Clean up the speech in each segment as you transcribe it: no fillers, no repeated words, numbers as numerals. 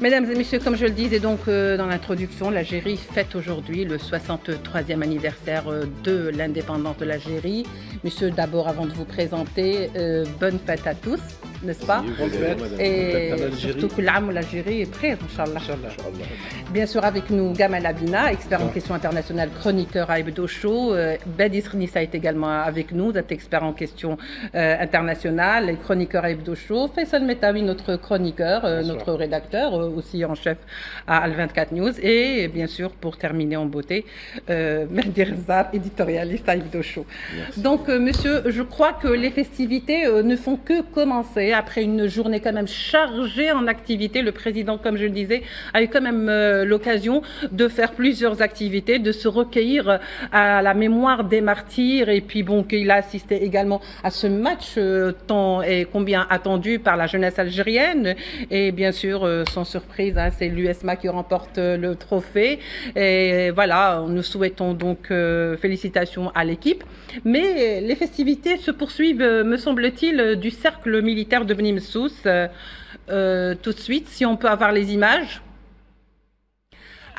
Mesdames et messieurs, comme je le disais donc dans l'introduction, l'Algérie fête aujourd'hui le 63e anniversaire de l'indépendance de l'Algérie. Messieurs, d'abord, avant de vous présenter, bonne fête à tous, n'est-ce pas? Et surtout que l'âme de l'Algérie est prête, Inch'Allah. Bien sûr, avec nous, Gamal Abina, expert en questions internationales, chroniqueur à Hebdo Show. Bedi Srnissa est également avec nous, vous êtes expert en questions internationales et chroniqueur à Hebdo Show. Faisal Metawi, notre chroniqueur, notre rédacteur, aussi en chef à Al24 News. Et bien sûr, pour terminer en beauté, Mehdi Rezar, éditorialiste à Hebdo Show. Donc, monsieur, je crois que les festivités ne font que commencer après une journée quand même chargée en activités. Le président, comme je le disais, a eu quand même l'occasion de faire plusieurs activités, de se recueillir à la mémoire des martyrs et puis bon, qu'il a assisté également à ce match tant et combien attendu par la jeunesse algérienne. Et bien sûr, sans surprise, hein, c'est l'USMA qui remporte le trophée. Et voilà, nous souhaitons donc félicitations à l'équipe. Mais les festivités se poursuivent, me semble-t-il, du cercle militaire de Beni Messous. Tout de suite, si on peut avoir les images.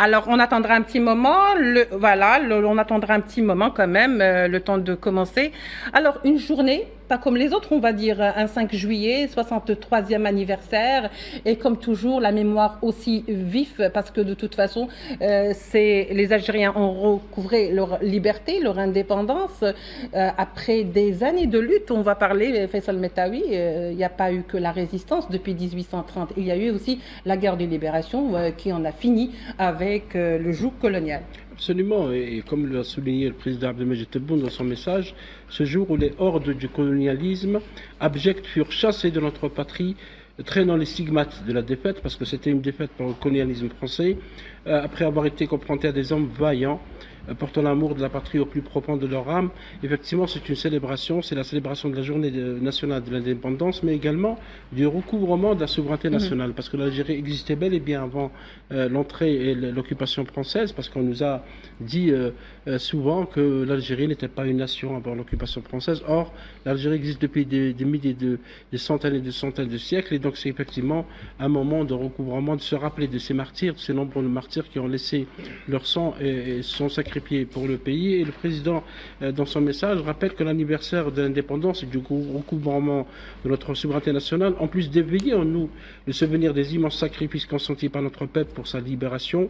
Alors, on attendra un petit moment, on attendra un petit moment quand même, le temps de commencer. Alors, une journée, pas comme les autres, on va dire un 5 juillet, 63e anniversaire, et comme toujours, la mémoire aussi vif, parce que de toute façon, les Algériens ont recouvré leur liberté, leur indépendance, après des années de lutte. On va parler, Faisal Metawi, il n'y a pas eu que la résistance depuis 1830, il y a eu aussi la guerre de libération qui en a fini avec le joug colonial. Absolument, et comme l'a souligné le président Abdelmajid Tebboune dans son message, ce jour où les hordes du colonialisme abjectes furent chassées de notre patrie, traînant les stigmates de la défaite, parce que c'était une défaite par le colonialisme français, après avoir été confrontés à des hommes vaillants, portant l'amour de la patrie au plus profond de leur âme. Effectivement, c'est une célébration, c'est la célébration de la journée nationale de l'indépendance, mais également du recouvrement de la souveraineté nationale, parce que l'Algérie existait bel et bien avant l'entrée et l'occupation française, parce qu'on nous a dit souvent que l'Algérie n'était pas une nation avant l'occupation française. Or, l'Algérie existe depuis des milliers, des centaines et des centaines de siècles, et donc c'est effectivement un moment de recouvrement, de se rappeler de ces martyrs, de ces nombreux martyrs qui ont laissé leur sang et sont sacrifiés pour le pays. Et le président, dans son message, rappelle que l'anniversaire de l'indépendance et du recouvrement de notre souveraineté nationale, en plus d'éveiller en nous le souvenir des immenses sacrifices consentis par notre peuple pour sa libération,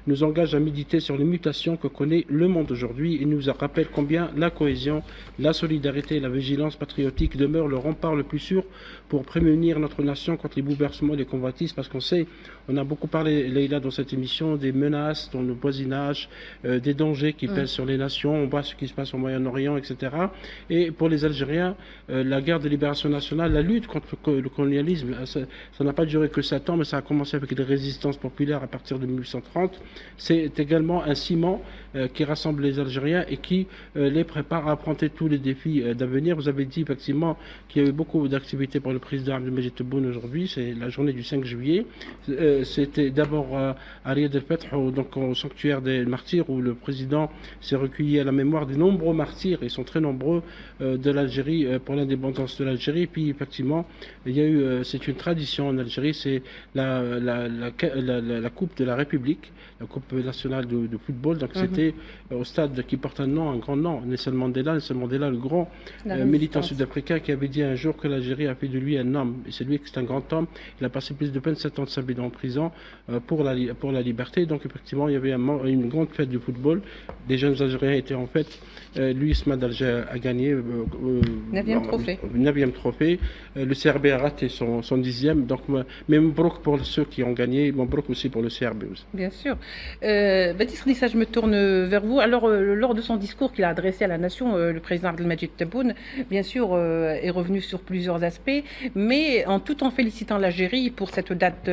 nous engage à méditer sur les mutations que connaît le monde aujourd'hui et nous rappelle combien la cohésion, la solidarité et la vigilance patriotique demeurent le rempart le plus sûr pour prémunir notre nation contre les bouleversements et les convoitises, parce qu'on sait, on a beaucoup parlé, Leïla, dans cette émission, des menaces dans le voisinage, des dangers qui pèsent sur les nations, on voit ce qui se passe au Moyen-Orient, etc. Et pour les Algériens, la guerre de libération nationale, la lutte contre le colonialisme, ça n'a pas duré que 7 ans, mais ça a commencé avec des résistances populaires à partir de 1830. C'est également un ciment qui rassemble les Algériens et qui les prépare à affronter tous les défis d'avenir. Vous avez dit effectivement qu'il y a eu beaucoup d'activités pour le président Abdelmajid Tebboune aujourd'hui, c'est la journée du 5 juillet. C'était d'abord à Riyad el-Fath, donc au sanctuaire des martyrs, où le président s'est recueilli à la mémoire des nombreux martyrs, ils sont très nombreux, de l'Algérie, pour l'indépendance de l'Algérie. Puis effectivement, il y a eu, c'est une tradition en Algérie, c'est la Coupe de la République, la Coupe nationale de football. Donc c'était au stade qui porte un nom, un grand nom, Nelson Mandela, le grand militant sud-africain qui avait dit un jour que l'Algérie a fait de lui un homme. Et c'est lui qui est un grand homme. Il a passé plus de 27 ans de sa vie en prison pour la liberté. Donc effectivement, il y avait une grande fête du football. Les jeunes Algériens étaient en fête. L'USMA d'Alger a gagné 9e trophée. Le CRB a raté son 10e. Donc, même Mbrouk pour ceux qui ont gagné, Mbrouk aussi pour le CRB aussi. Bien sûr. Baptiste Rissa, je me tourne vers vous. Alors, lors de son discours qu'il a adressé à la nation, le président Abdelmajid Tebboune, bien sûr, est revenu sur plusieurs aspects, mais tout en félicitant l'Algérie pour cette date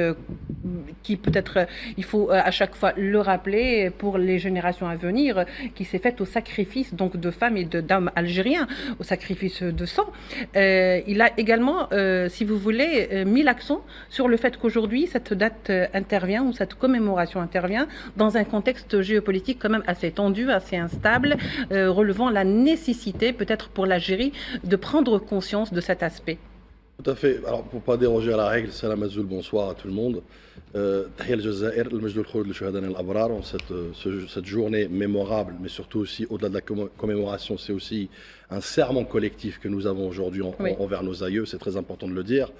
qui peut-être, il faut à chaque fois le rappeler pour les générations à venir, qui s'est faite au sacrifice donc de femmes et d'hommes algériens, au sacrifice de sang. Il a également, si vous voulez, mis l'accent sur le fait qu'aujourd'hui, cette date intervient, ou cette commémoration intervient, dans un contexte géopolitique quand même assez tendu, assez instable, relevant la nécessité, peut-être pour l'Algérie, de prendre conscience de cet aspect. Tout à fait. Alors, pour ne pas déroger à la règle, salam azoul, bonsoir à tout le monde. Tahia al-Jazair, le Majd al-Khouroud al-Shuhadana al-Abrar, cette journée mémorable, mais surtout aussi, au-delà de la commémoration, c'est aussi un serment collectif que nous avons aujourd'hui envers nos aïeux, c'est très important de le dire.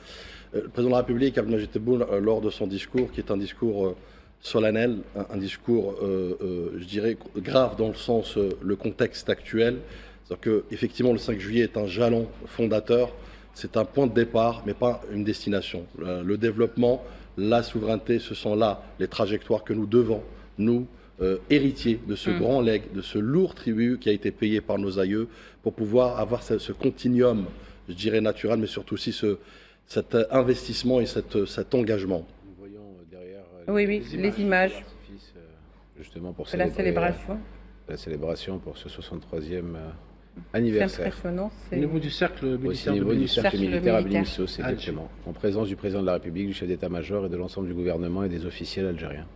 Le président de la République, Abdelmajid Tebboune, lors de son discours, qui est un discours solennel, un discours, je dirais, grave dans le sens, le contexte actuel, c'est-à-dire qu'effectivement, le 5 juillet est un jalon fondateur. C'est un point de départ, mais pas une destination. Le développement, la souveraineté, ce sont là les trajectoires que nous devons, nous, héritiers de ce grand legs, de ce lourd tribut qui a été payé par nos aïeux, pour pouvoir avoir ce continuum, je dirais, naturel, mais surtout aussi cet investissement et cet engagement. Nous voyons derrière les images justement pour de la célébration. La célébration pour ce 63e C'est anniversaire. impressionnant. Au niveau du cercle Aussi au militaire de niveau du Beni Suef. cercle militaire à militaire. Beni Suef, exactement. En présence du président de la République, du chef d'état-major et de l'ensemble du gouvernement et des officiels algériens.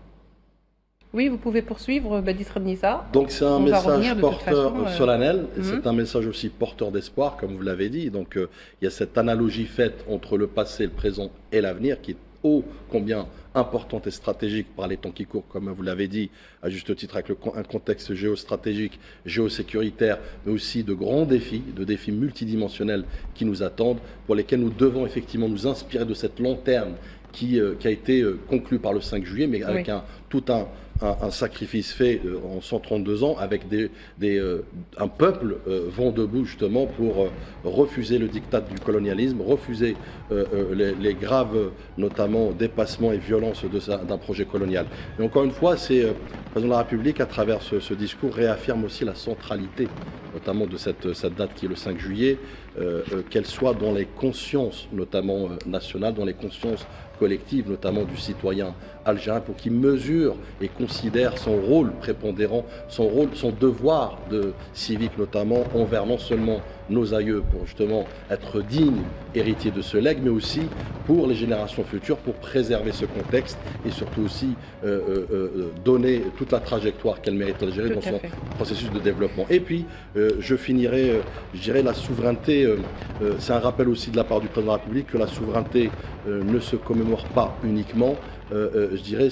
Oui, vous pouvez poursuivre, Badis Rednissa. Donc c'est un On va revenir message de toute porteur façon, solennel, et c'est un message aussi porteur d'espoir, comme vous l'avez dit. Donc il y a cette analogie faite entre le passé, le présent et l'avenir qui est ô combien importante et stratégique par les temps qui courent, comme vous l'avez dit, à juste titre, avec un contexte géostratégique, géosécuritaire, mais aussi de grands défis, de défis multidimensionnels qui nous attendent, pour lesquels nous devons effectivement nous inspirer de cette long terme qui a été conclue par le 5 juillet, mais avec tout un sacrifice fait en 132 ans, avec un peuple vent debout justement pour refuser le diktat du colonialisme, refuser les graves, notamment, dépassements et violences d'un projet colonial. Et encore une fois, le président de la République, à travers ce discours, réaffirme aussi la centralité, notamment de cette date qui est le 5 juillet, qu'elle soit dans les consciences, notamment nationales, dans les consciences collectives, notamment du citoyen algérien, pour qu'il mesure et considère son rôle prépondérant, son devoir de civique, notamment envers non seulement nos aïeux, pour justement être dignes héritiers de ce legs, mais aussi pour les générations futures, pour préserver ce contexte et surtout aussi donner toute la trajectoire qu'elle mérite l'Algérie dans son processus de développement. Et puis, je finirai, je dirais, la souveraineté, c'est un rappel aussi de la part du président de la République que la souveraineté ne se commémore pas uniquement, je dirais,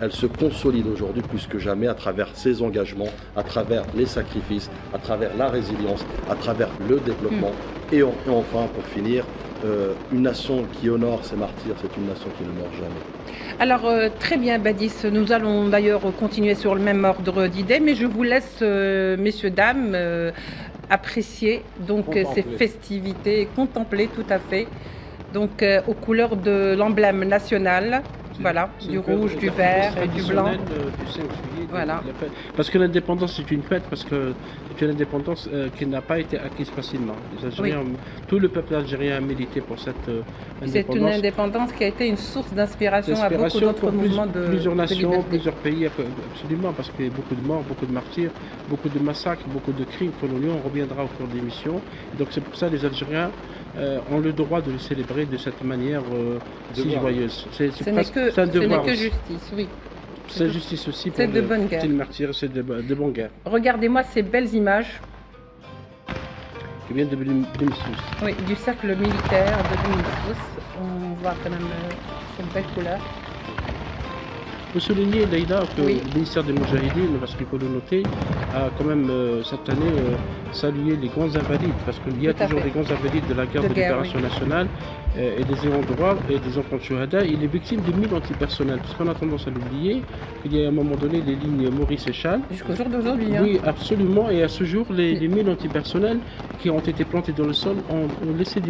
elle se consolide aujourd'hui plus que jamais à travers ses engagements, à travers les sacrifices, à travers la résilience, à travers le développement. Et enfin, pour finir, une nation qui honore ses martyrs, c'est une nation qui ne meurt jamais. Alors, très bien, Badis. Nous allons d'ailleurs continuer sur le même ordre d'idées, mais je vous laisse, messieurs, dames, apprécier donc ces festivités, contempler tout à fait, donc aux couleurs de l'emblème national. Voilà, du rouge, du vert et du blanc. Du 5 juillet, voilà. Parce que l'indépendance c'est une fête, parce que c'est une indépendance qui n'a pas été acquise facilement. Les Algériens, tout le peuple algérien a milité pour cette indépendance. C'est une indépendance qui a été une source d'inspiration à beaucoup d'autres mouvements de plusieurs nations, liberté. plusieurs pays, absolument, parce qu'il y a beaucoup de morts, beaucoup de martyrs, beaucoup de massacres, beaucoup de crimes coloniaux. On reviendra au cours de l'émission. Donc c'est pour ça que les Algériens ont le droit de le célébrer de cette manière si joyeuse. Ce n'est que justice, oui. C'est justice aussi pour de bonne guerre. C'est le martyr, c'est de bonne guerre. Regardez-moi ces belles images. Qui viennent de Beni Suef. Oui, du cercle militaire de Beni Suef. On voit quand même cette belle couleur. Il faut souligner, Leïla, que Oui. le ministère des Moudjahidines, parce qu'il faut le noter, a quand même cette année salué les grands invalides, parce qu'il y a Tout à toujours fait. des grands invalides de la guerre de libération nationale et des ayants droit et des enfants de Chouhada. Il est victime de mines antipersonnelles, parce qu'on a tendance à l'oublier, qu'il y a à un moment donné les lignes Maurice et Chal. Jusqu'au jour d'aujourd'hui. Oui, absolument. Et à ce jour, les mines antipersonnelles qui ont été plantées dans le sol ont laissé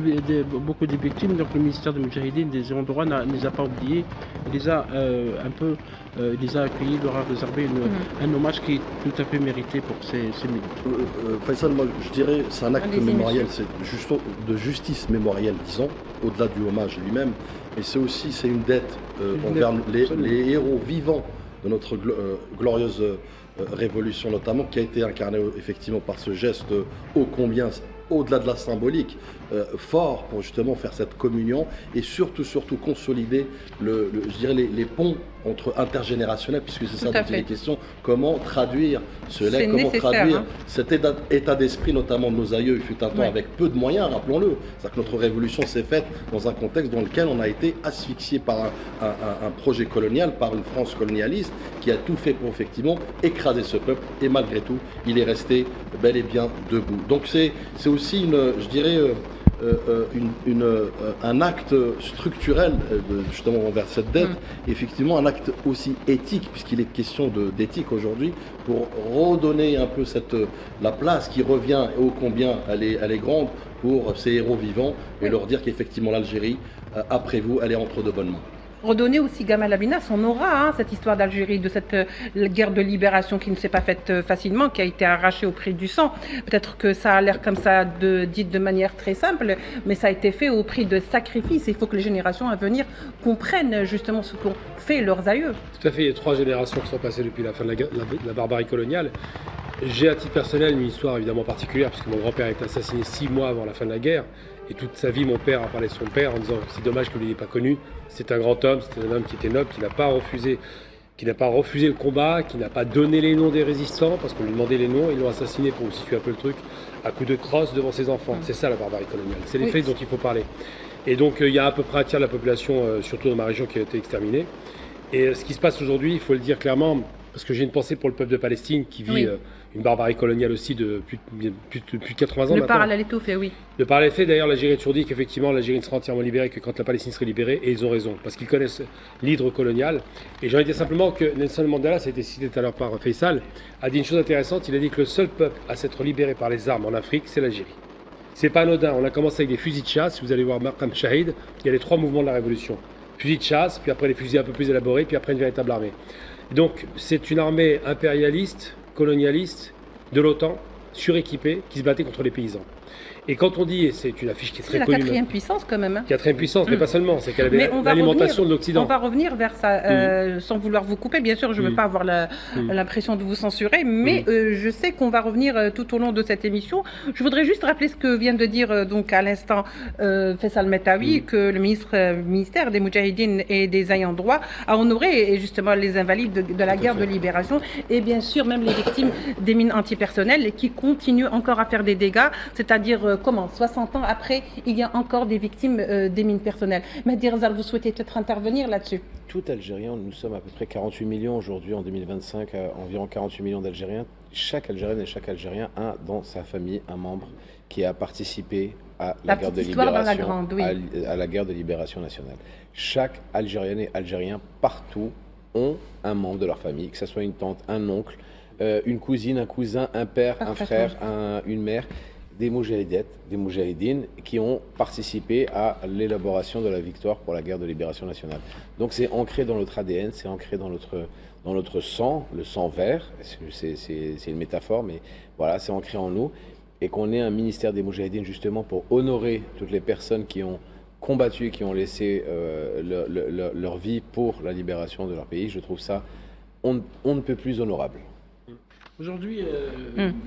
beaucoup de victimes. Donc le ministère des Moudjahidines, des ayants droit, ne les a pas oubliés. Il les a les a accueillis, leur a réservé un hommage qui est tout à fait mérité pour ces militaires. Faisal, moi je dirais c'est un acte mémoriel, c'est de justice mémorielle, disons, au-delà du hommage lui-même, mais c'est une dette envers les héros vivants de notre glorieuse révolution notamment, qui a été incarnée effectivement par ce geste ô combien, au-delà de la symbolique, fort pour justement faire cette communion et surtout consolider je dirais les ponts entre intergénérationnel, puisque c'est ça Tout à dont il est fait. question. Comment traduire ce C'est lait, comment nécessaire, traduire hein. cet état d'esprit, notamment de nos aïeux, il fut un temps Ouais. avec peu de moyens, rappelons-le. C'est-à-dire que notre révolution s'est faite dans un contexte dans lequel on a été asphyxié par un projet colonial, par une France colonialiste, qui a tout fait pour effectivement écraser ce peuple, et malgré tout, il est resté bel et bien debout. Donc c'est aussi je dirais, un acte structurel justement envers cette dette, effectivement un acte aussi éthique, puisqu'il est question d'éthique aujourd'hui, pour redonner un peu la place qui revient, et ô combien elle est grande, pour ces héros vivants, et leur dire qu'effectivement l'Algérie, après vous, elle est entre de bonnes mains. Redonner aussi Gamal Abina son aura, hein, cette histoire d'Algérie, de cette guerre de libération qui ne s'est pas faite facilement, qui a été arrachée au prix du sang. Peut-être que ça a l'air comme ça dit de manière très simple, mais ça a été fait au prix de sacrifices. Il faut que les générations à venir comprennent justement ce qu'ont fait leurs aïeux. Tout à fait, il y a 3 générations qui sont passées depuis la fin de la barbarie coloniale. J'ai à titre personnel une histoire évidemment particulière, puisque mon grand-père a été assassiné 6 mois avant la fin de la guerre. Et toute sa vie, mon père a parlé de son père en disant « c'est dommage que vous ne l'ayez pas connu, c'est un grand homme, c'est un homme qui était noble, qui n'a pas refusé le combat, qui n'a pas donné les noms des résistants, parce qu'on lui demandait les noms, ils l'ont assassiné pour vous situer un peu le truc, à coups de crosse devant ses enfants. C'est ça la barbarie coloniale, c'est les faits dont il faut parler. Et donc il y a à peu près un tiers de la population, surtout dans ma région, qui a été exterminée. Et ce qui se passe aujourd'hui, il faut le dire clairement, parce que j'ai une pensée pour le peuple de Palestine qui vit une barbarie coloniale aussi de plus de 80 ans. Le maintenant. parallèle est tout fait, oui. Le parallèle est fait, d'ailleurs, l'Algérie a toujours dit qu'effectivement l'Algérie ne sera entièrement libérée que quand la Palestine serait libérée, et ils ont raison, parce qu'ils connaissent l'hydre colonial. Et j'ai envie de dire simplement que Nelson Mandela, ça a été cité tout à l'heure par Faisal, a dit une chose intéressante, il a dit que le seul peuple à s'être libéré par les armes en Afrique, c'est l'Algérie. C'est pas anodin, on a commencé avec des fusils de chasse, si vous allez voir Markham Shahid, il y a les 3 mouvements de la Révolution. Fusils de chasse, puis après les fusils un peu plus élaborés, puis après une véritable armée. Et donc c'est une armée impérialiste, colonialiste, de l'OTAN, suréquipée, qui se battait contre les paysans. Et quand on dit, et c'est une affiche qui est C'est très la connue, 4e puissance quand même. Hein. 4e puissance, mais pas seulement, c'est qu'elle Mais avait on va l'alimentation revenir- de l'Occident. On va revenir vers ça, sans vouloir vous couper. Bien sûr, je ne veux pas avoir l'impression de vous censurer, mais je sais qu'on va revenir tout au long de cette émission. Je voudrais juste rappeler ce que vient de dire donc à l'instant Faisal Metawi, que le ministère des Moudjahidines et des ayants droit a honoré et justement les invalides de la guerre de libération et bien sûr même les victimes des mines antipersonnelles qui continuent encore à faire des dégâts, c'est-à-dire 60 ans après, il y a encore des victimes des mines personnelles. Mehdi Rezal, vous souhaitez peut-être intervenir là-dessus? Tout Algérien, nous sommes à peu près 48 millions aujourd'hui en 2025, environ 48 millions d'Algériens. Chaque Algérienne et chaque Algérien a dans sa famille un membre qui a participé à la guerre de petite histoire dans la libération, grande, oui. à la guerre de libération nationale. Chaque Algérienne et Algérien partout ont un membre de leur famille, que ce soit une tante, un oncle, une cousine, un cousin, un père, un frère, une mère. Des moudjahidettes, des moudjahidines qui ont participé à l'élaboration de la victoire pour la guerre de libération nationale. Donc c'est ancré dans notre ADN, c'est ancré dans notre sang, le sang vert, c'est une métaphore, mais voilà, c'est ancré en nous. Et qu'on ait un ministère des moudjahidines justement pour honorer toutes les personnes qui ont combattu, qui ont laissé leur vie pour la libération de leur pays, je trouve ça on ne peut plus honorable. Aujourd'hui,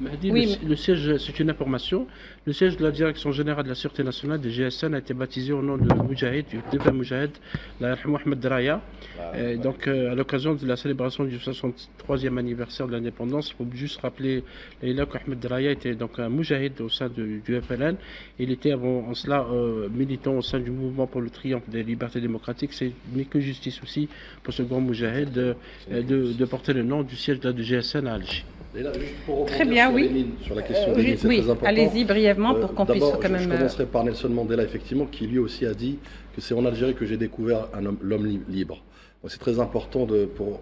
Mahdi, Oui, le siège, c'est une information, le siège de la Direction Générale de la Sûreté Nationale des GSN a été baptisé au nom de Moudjahid, du défunt Moudjahid, Mohamed Draya. Donc, à l'occasion de la célébration du 63e anniversaire de l'indépendance, il faut juste rappeler Leïla qu'Ahmed Draya était donc un Moudjahid au sein du FLN. Il était avant en cela militant au sein du mouvement pour le triomphe des libertés démocratiques. C'est une que justice aussi pour ce grand Moudjahid de porter le nom du siège de la GSN à Alger. Et là, juste pour rebondir Très bien, sur oui. les mines, sur la question des mines, c'est oui, très important. allez-y brièvement pour qu'on puisse D'abord, quand même... je commencerai par Nelson Mandela, effectivement, qui lui aussi a dit que c'est en Algérie que j'ai découvert l'homme libre. Donc c'est très important pour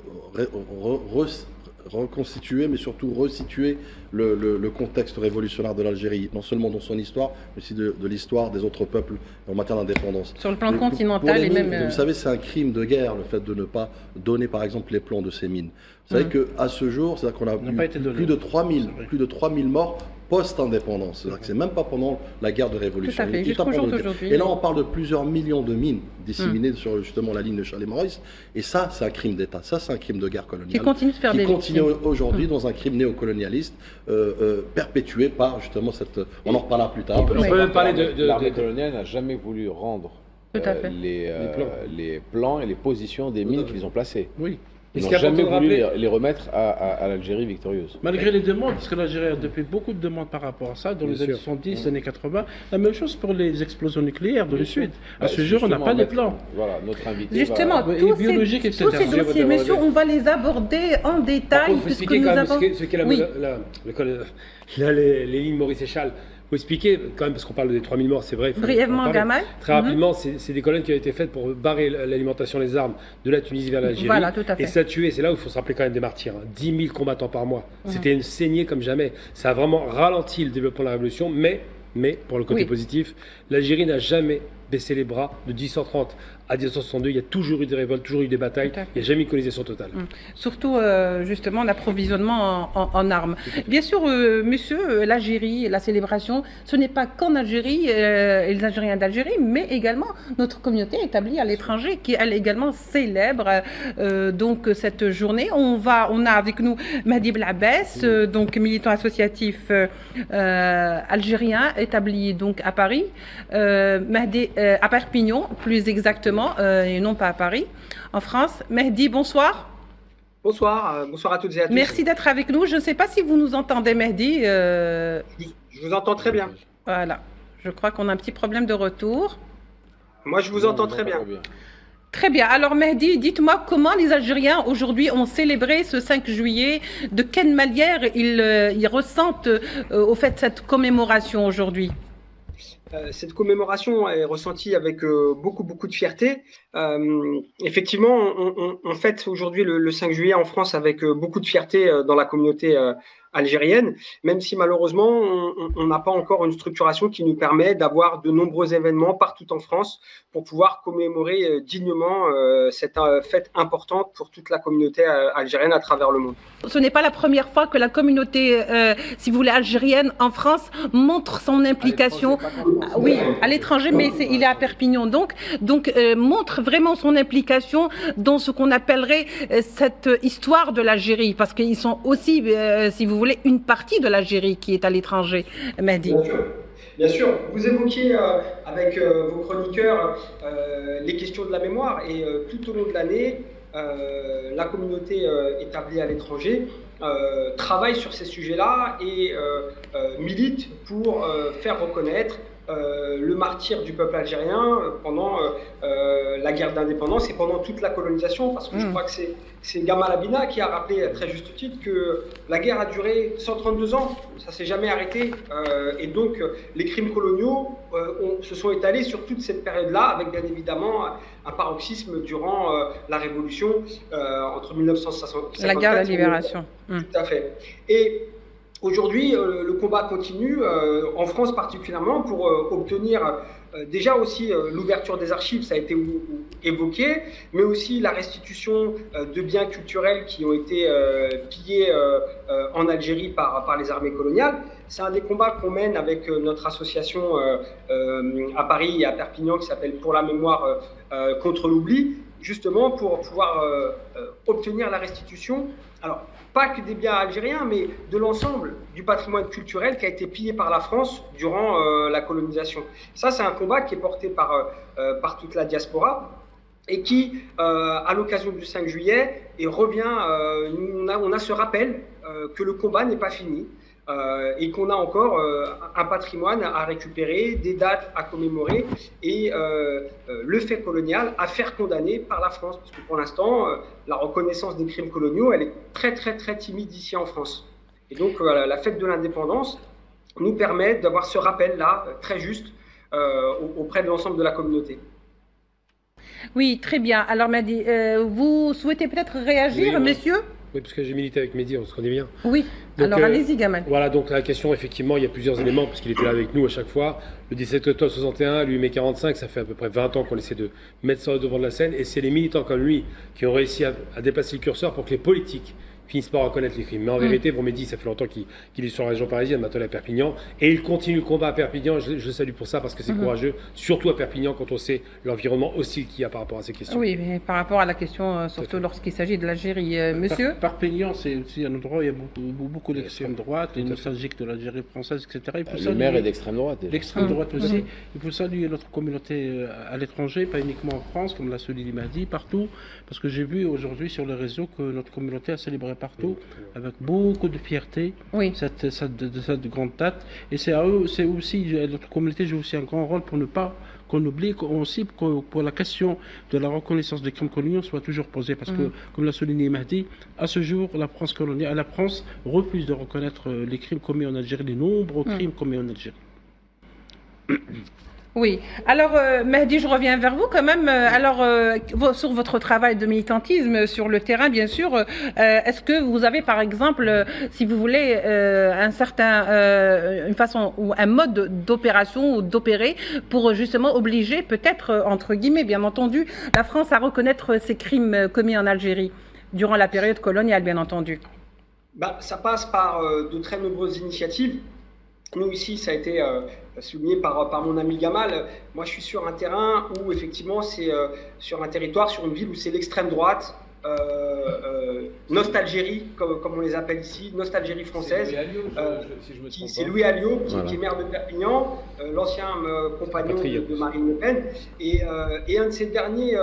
reconstituer, mais surtout resituer le contexte révolutionnaire de l'Algérie, non seulement dans son histoire, mais aussi de l'histoire des autres peuples en matière d'indépendance. Sur le plan Mais continental pour les et mines, même... Vous savez, c'est un crime de guerre, le fait de ne pas donner, par exemple, les plans de ces mines. Vous savez qu'à ce jour, c'est-à-dire qu'on a pas été donné. plus de 3000 morts post-indépendance. C'est-à-dire que c'est même pas pendant la guerre de révolution. Tout à fait, Il est jusqu'au pendant jour le- d'aujourd'hui. Et là, on parle de plusieurs millions de mines disséminées sur justement la ligne de Charles-et-Maurice. Et ça, c'est un crime d'État. Ça, c'est un crime de guerre coloniale. Qui continue de faire qui des continue victimes. aujourd'hui dans un crime néocolonialiste perpétué par justement cette... On en reparlera plus tard. On peut même parler de- L'armée coloniale n'a jamais voulu rendre Tout à fait. les plans et les positions des mines qu'ils ont placées. Oui. Ils ce n'ont qui est jamais important de voulu rappeler- les remettre à l'Algérie victorieuse. Malgré les demandes, parce que l'Algérie a depuis beaucoup de demandes par rapport à ça, dans Bien les années sûr. 70, années 80. La même chose pour les explosions nucléaires dans le sud. À Bah, ce jour, on n'a justement, pas de maître- plan. Voilà, notre invité. Justement, va- tous biologique, ces, etc. tous ces Je vais vous dossiers, demander. messieurs, on va les aborder en Par détail. contre, il faut puisque expliquer nous quand même avons... ce qu'est la, Oui. les lignes Maurice Échal. Il faut expliquer quand même, parce qu'on parle des 3000 morts, c'est vrai. il faut en Brièvement, parler. Gamal. Très rapidement, c'est des colonnes qui ont été faites pour barrer l'alimentation des armes de la Tunisie vers l'Algérie. Voilà, tout à fait. Et ça a tué, c'est là où il faut se rappeler quand même des martyrs. 10 000 combattants par mois. C'était une saignée comme jamais. Ça a vraiment ralenti le développement de la révolution, mais pour le côté Oui. positif, l'Algérie n'a jamais baissé les bras de 1830 à 1962. Il y a toujours eu des révoltes, toujours eu des batailles. Tout à fait. Il n'y a jamais eu une colonisation totale. Surtout, justement, l'approvisionnement en armes. Bien sûr, monsieur, l'Algérie, la célébration, ce n'est pas qu'en Algérie, et les Algériens d'Algérie, mais également notre communauté établie à l'étranger, qui, elle, également célèbre donc cette journée. On a avec nous Mahdi Belabès, donc militant associatif algérien, établi donc à Paris. Mahdi, à Perpignan, plus exactement, et non pas à Paris, en France. Mahdi, bonsoir. Bonsoir, bonsoir à toutes et à tous. Merci d'être avec nous. Je ne sais pas si vous nous entendez, Mahdi. Je vous entends très bien. Voilà. Je crois qu'on a un petit problème de retour. Moi, je vous entends très bien. Très bien. Alors, Mahdi, dites-moi comment les Algériens aujourd'hui ont célébré ce 5 juillet. De quelle manière ils ressentent au fait cette commémoration aujourd'hui? Cette commémoration est ressentie avec beaucoup de fierté. Effectivement, on fête aujourd'hui le 5 juillet en France avec beaucoup de fierté dans la communauté algérienne, même si malheureusement, on n'a pas encore une structuration qui nous permet d'avoir de nombreux événements partout en France pour pouvoir commémorer dignement cette fête importante pour toute la communauté algérienne à travers le monde. Ce n'est pas la première fois que la communauté, si vous voulez, algérienne en France montre son implication. Oui, à l'étranger, mais il est à Perpignan. Donc montre vraiment son implication dans ce qu'on appellerait cette histoire de l'Algérie, parce qu'ils sont aussi, si vous voulez, une partie de l'Algérie qui est à l'étranger, Mahdi. Bien sûr, vous évoquiez avec vos chroniqueurs les questions de la mémoire et tout au long de l'année, la communauté établie à l'étranger travaille sur ces sujets-là et milite pour faire reconnaître le martyre du peuple algérien pendant la guerre d'indépendance et pendant toute la colonisation, parce que je crois que c'est Gamal Abina qui a rappelé à très juste titre que la guerre a duré 132 ans, ça s'est jamais arrêté, et donc les crimes coloniaux se sont étalés sur toute cette période-là, avec bien évidemment un paroxysme durant la Révolution entre 1954 la guerre de la libération. Tout à fait. Et aujourd'hui, le combat continue, en France particulièrement, pour obtenir déjà aussi l'ouverture des archives, ça a été évoqué, mais aussi la restitution de biens culturels qui ont été pillés en Algérie par les armées coloniales. C'est un des combats qu'on mène avec notre association à Paris et à Perpignan qui s'appelle Pour la mémoire contre l'oubli, justement pour pouvoir obtenir la restitution. Alors, pas que des biens algériens, mais de l'ensemble du patrimoine culturel qui a été pillé par la France durant la colonisation. Ça, c'est un combat qui est porté par toute la diaspora et qui, à l'occasion du 5 juillet, et revient, on a ce rappel que le combat n'est pas fini. Et qu'on a encore un patrimoine à récupérer, des dates à commémorer et le fait colonial à faire condamner par la France. Parce que pour l'instant, la reconnaissance des crimes coloniaux, elle est très timide ici en France. Et donc la fête de l'indépendance nous permet d'avoir ce rappel-là très juste auprès de l'ensemble de la communauté. Oui, très bien. Alors Mahdi, vous souhaitez peut-être réagir, Oui, messieurs? Oui, parce que j'ai milité avec Mehdi, on se connaît bien. Oui, Donc, alors allez-y, Gamal. Voilà, donc la question, effectivement, il y a plusieurs éléments, parce qu'il était là avec nous à chaque fois. Le 17 octobre 61, lui, mai 45, ça fait à peu près 20 ans qu'on essaie de mettre ça au devant de la scène, et c'est les militants comme lui qui ont réussi à déplacer le curseur pour que les politiques finissent pas reconnaître les crimes. Mais en vérité, pour Mehdi, ça fait longtemps qu'il est sur la région parisienne, maintenant à Perpignan, et il continue le combat à Perpignan. Je le salue pour ça parce que c'est courageux, surtout à Perpignan quand on sait l'environnement hostile qu'il y a par rapport à ces questions. Oui, mais par rapport à la question, surtout lorsqu'il s'agit de l'Algérie, monsieur. Perpignan, c'est aussi un endroit où il y a beaucoup d'extrême droite, et nostalgique de l'Algérie française, etc. Le maire est d'extrême droite. L'extrême droite aussi. Il faut saluer notre communauté à l'étranger, pas uniquement en France, comme l'a souligné Mehdi, partout, parce que j'ai vu aujourd'hui sur les réseaux que notre communauté a célébré partout, avec beaucoup de fierté, cette grande date. Et c'est à eux, c'est aussi, notre communauté joue aussi un grand rôle pour ne pas qu'on oublie aussi que pour la question de la reconnaissance des crimes coloniaux soit toujours posée. Parce que, comme l'a souligné Mehdi, à ce jour, la France refuse de reconnaître les crimes commis en Algérie, les nombreux crimes commis en Algérie. Oui. Alors, Mehdi, je reviens vers vous quand même. Sur votre travail de militantisme sur le terrain, bien sûr, est-ce que vous avez, par exemple, si vous voulez, une façon ou un mode d'opération ou d'opérer pour justement obliger, peut-être, entre guillemets, bien entendu, la France à reconnaître ces crimes commis en Algérie durant la période coloniale, bien entendu? Ça passe par de très nombreuses initiatives. Nous, ici, ça a été souligné par mon ami Gamal. Moi, je suis sur un terrain où, effectivement, c'est sur un territoire, sur une ville où c'est l'extrême droite, nostalgérie, comme on les appelle ici, nostalgérie française. C'est Louis Alliot, qui est maire de Perpignan, l'ancien compagnon de Marine Le Pen. Et un de ses derniers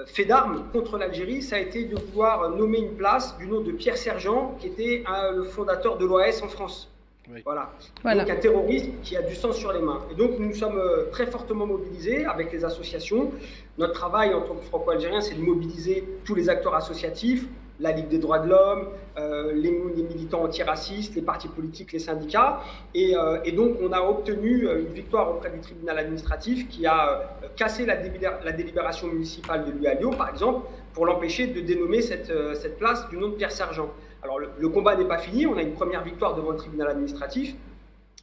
faits d'armes contre l'Algérie, ça a été de vouloir nommer une place du nom de Pierre Sergent, qui était le fondateur de l'OAS en France. Oui. Voilà. Donc un terrorisme qui a du sang sur les mains. Et donc nous sommes très fortement mobilisés avec les associations. Notre travail en tant que franco-algérien, c'est de mobiliser tous les acteurs associatifs, la Ligue des droits de l'homme, les militants antiracistes, les partis politiques, les syndicats. Et donc on a obtenu une victoire auprès du tribunal administratif qui a cassé la délibération municipale de Louis Alliot, par exemple, pour l'empêcher de dénommer cette place du nom de Pierre Sergent. Alors le combat n'est pas fini, on a une première victoire devant le tribunal administratif,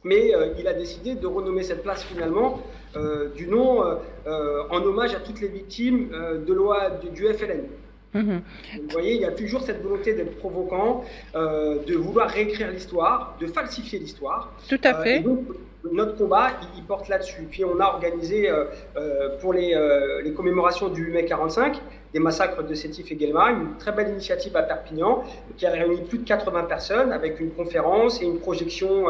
mais il a décidé de renommer cette place finalement du nom en hommage à toutes les victimes du FLN. Vous voyez, il y a toujours cette volonté d'être provocant, de vouloir réécrire l'histoire, de falsifier l'histoire. Tout à fait. Et donc, notre combat, il porte là-dessus. Puis on a organisé pour les commémorations du 8 mai 45, des massacres de Sétif et Guelma, une très belle initiative à Perpignan qui a réuni plus de 80 personnes avec une conférence et une projection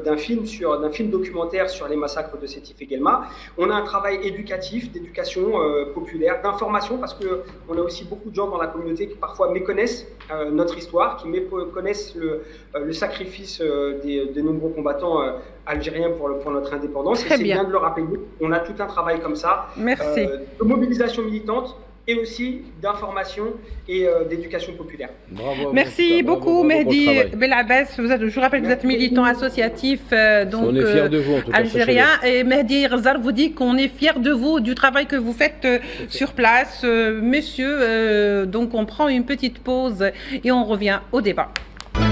d'un film documentaire sur les massacres de Sétif et Guelma. On a un travail éducatif, d'éducation populaire, d'information, parce qu'on a aussi beaucoup de gens dans la communauté qui parfois méconnaissent notre histoire, qui méconnaissent le sacrifice des nombreux combattants algériens pour notre indépendance. Très et c'est bien de le rappeler. On a tout un travail comme ça, de mobilisation militante, et aussi d'information et d'éducation populaire. Bravo. Merci beaucoup, Mehdi Belabès. Je vous rappelle que vous êtes militant associatif on est fiers de vous, en tout cas, algérien. Et Mehdi Rzal vous dit qu'on est fiers de vous, du travail que vous faites sur place. Messieurs, donc on prend une petite pause et on revient au débat.